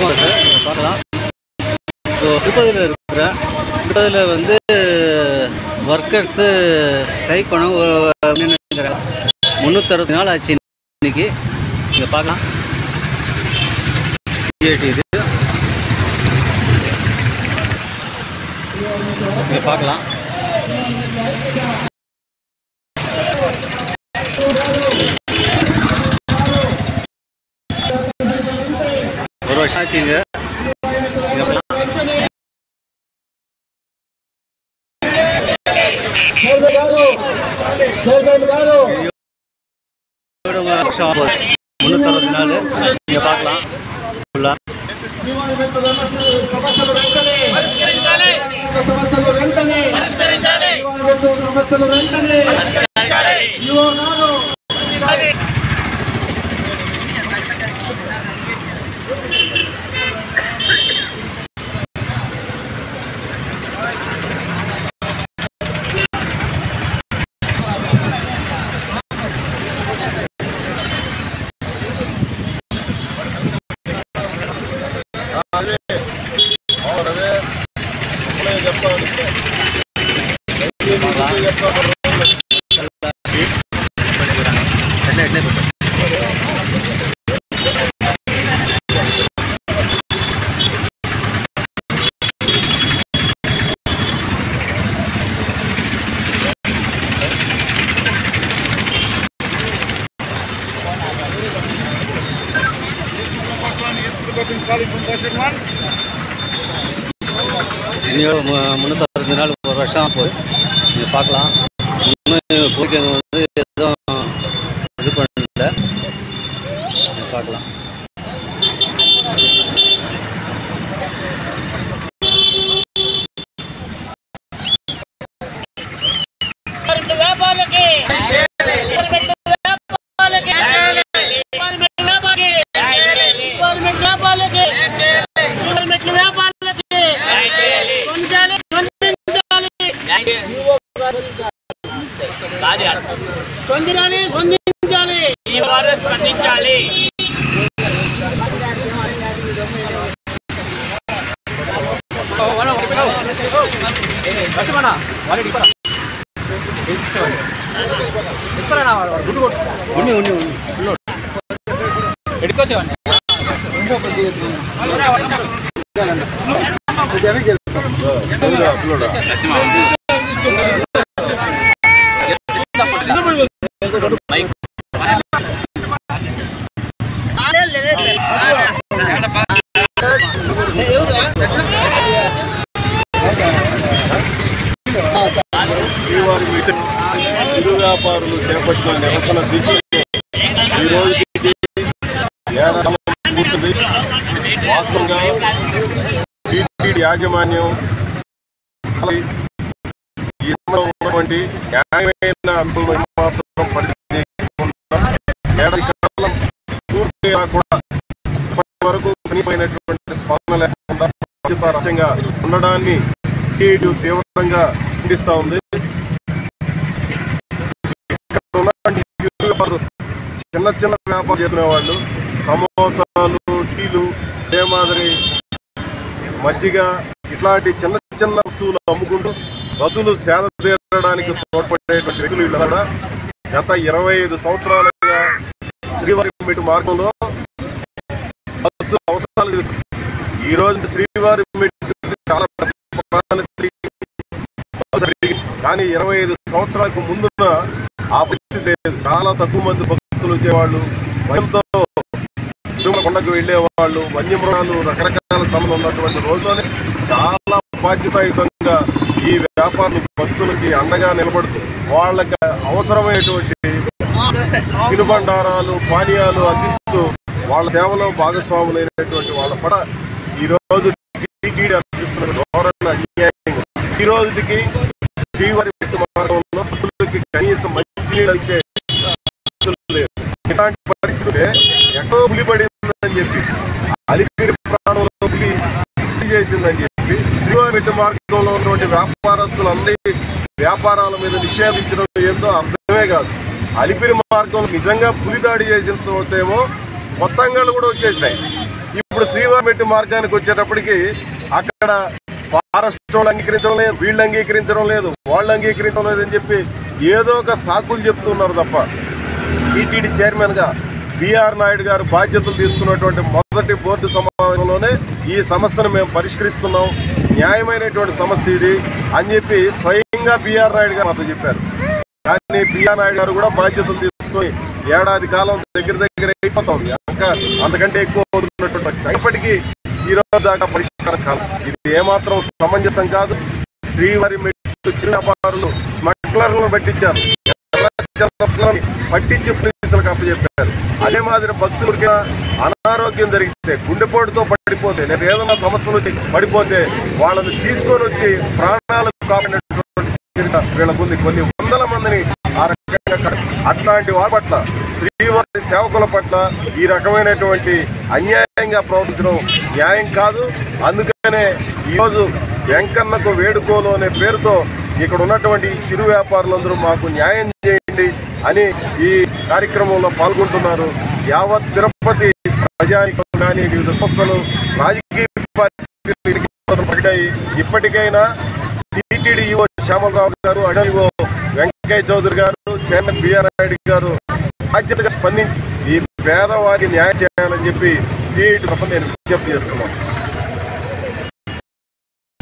வணக்கம் சார், பார்க்கலாம். திருப்பதியில் இருக்கிறேன். திருப்பதியில் வந்து ஒர்க்கர்ஸு ஸ்ட்ரைக் பண்ண 360 நாள் ஆச்சு இன்னைக்கு. இங்கே பார்க்கலாம், சிஐடி இது இங்கே பார்க்கலாம். ஒரு வருஷம் ஆச்சுங்க. வருஷம் ஆகுது, 360 நாள். இங்கே பார்க்கலாம். இன்னும் 360 நாள், ஒரு வருஷம் போய் நீங்கள் பார்க்கலாம். இன்னும் கோரிக்கை வந்து எதுவும் இது பண்ணல. பார்க்கலாம். చిరు వ్యాపారులు చేపట్టిన నిరసన దీక్ష ఈ రోజుకి ఏడాది పూర్తిది. వాస్తవంగా టీటీడీ యాజమాన్యం ఈ ఉన్నటువంటి న్యాయమైన అంశాలను మాత్రం పరిశీలించకుండా ఏడాది కాలం పూర్తిగా కూడా ఇప్పటి వరకు కనీసమైనటువంటి స్పందన లేకుండా రాజ్యంగా ఉండడాన్ని సిఐటి తీవ్రంగా ఖండిస్తూ ఉంది. చిన్న చిన్న వ్యాపారం చేసుకునే వాళ్ళు సమోసాలు, టీలు, ఇదే మాదిరి మజ్జిగ ఇట్లాంటి చిన్న చిన్న వస్తువులు అమ్ముకుంటూ బతులు సేద తీరడానికి తోడ్పడేటువంటి వ్యక్తులు వీళ్ళు కూడా గత 25 సంవత్సరాలుగా శ్రీవారిమెట్టు మార్గంలో అవసరాలు తీరుస్తుంది. ఈ రోజు శ్రీవారిమెట్టు చాలా కానీ 25 సంవత్సరాలకు ముందున్న ఆ పరిస్థితి లేదు. చాలా తక్కువ మంది భక్తులు వచ్చేవాళ్ళు, భయంతో తిరుమల కొండకు వెళ్ళేవాళ్ళు, వన్యమృగాలు రకరకాల సమయంలో ఉన్నటువంటి రోజులోనే చాలా బాధ్యతాయుతంగా ఈ వ్యాపారులు భక్తులకి అండగా నిలబడుతూ వాళ్ళకి అవసరమైనటువంటి తినుబండారాలు, పానీయాలు అందిస్తూ వాళ్ళ సేవలో భాగస్వాములైనటువంటి వాళ్ళ పడ ఈరోజు టీటీడీ అనుసరిస్తున్న ధోరణి అన్యాయంగా ఈ రోజుకి శ్రీవారిమెట్టు మార్గంలో భక్తులకి కనీసం మంచినీళ్ళు ఇచ్చే లేదు. ఇలాంటి పరిస్థితులే ఎక్కడో పులిపడిందని చెప్పి, అలిపిరి ప్రాణంలో పులి చేసిందని చెప్పి శ్రీవారిమెట్టు మార్గంలో ఉన్నటువంటి వ్యాపారస్తులందరి వ్యాపారాల మీద నిషేధించడం ఏందో అర్థమే కాదు. అలిపిరి మార్గంలో నిజంగా పులి దాడి చేసిన తర్వాతేమో మొత్తంగా కూడా వచ్చేసినాయి. ఇప్పుడు శ్రీవారి మెట్టి మార్గానికి వచ్చేటప్పటికి అక్కడ ఫారెస్ట్ వాళ్ళు అంగీకరించడం లేదు, వీళ్ళు అంగీకరించడం లేదు, వాళ్ళు అంగీకరించడం లేదని చెప్పి ఏదో ఒక సాకులు చెప్తున్నారు తప్ప టీటీడీ చైర్మన్గా బిఆర్ నాయుడు గారు బాధ్యతలు తీసుకున్నటువంటి మొదటి బోర్డు సమావేశంలోనే ఈ సమస్యను మేము పరిష్కరిస్తున్నాం, న్యాయమైనటువంటి సమస్య ఇది అని చెప్పి స్వయంగా బిఆర్ నాయుడు గారు మాతో చెప్పారు. కానీ బిఆర్ నాయుడు గారు కూడా బాధ్యతలు తీసుకొని ఏడాది కాలం దగ్గర అయిపోతుంది, అంతకంటే ఎక్కువ అవుతున్నటువంటి పరిస్థితి. ఇప్పటికీ ఈ రోజు దాకా పరిష్కారం కాదు. ఇది ఏమాత్రం సమంజసం కాదు. శ్రీవారి మెట్టు చిరు వ్యాపారులు స్మగ్లర్లను పట్టించారు, పట్టించి పోలీసులకు అప్పచెప్పారు. అదే మాదిరి భక్తులకి అనారోగ్యం జరిగితే, గుండెపోటుతో పడిపోతే, లేదా ఏదైనా సమస్యలు పడిపోతే వాళ్ళని తీసుకొని వచ్చి ప్రాణాలకు కాపాడినటువంటి చరిత్ర వీళ్ళకుంది. కొన్ని వందల మందిని ఆ రకంగా అట్లాంటి వాళ్ళ పట్ల, శ్రీవారి సేవకుల పట్ల ఈ రకమైనటువంటి అన్యాయంగా ప్రవర్తించడం న్యాయం కాదు. అందుకనే ఈరోజు వెంకన్నకు వేడుకోలు అనే పేరుతో ఇక్కడ ఉన్నటువంటి చిరు వ్యాపారులందరూ మాకు న్యాయం చేయండి అని ఈ కార్యక్రమంలో పాల్గొంటున్నారు. యావత్ తిరుపతి ప్రజానికం కానీ, వివిధ సంస్థలు, రాజకీయ పార్టీలు పడ్డాయి. ఇప్పటికైనా టీటీడీ ఈవో శ్యామలరావు గారు, అడవిఓ వెంకయ్య చౌదరి గారు, చైర్మన్ బిఆర్ నాయుడు గారు బాధ్యతగా స్పందించి ఈ పేదవారికి న్యాయం చేయాలని చెప్పి సిఐటి తరఫున నేను విజ్ఞప్తి చేస్తున్నాను.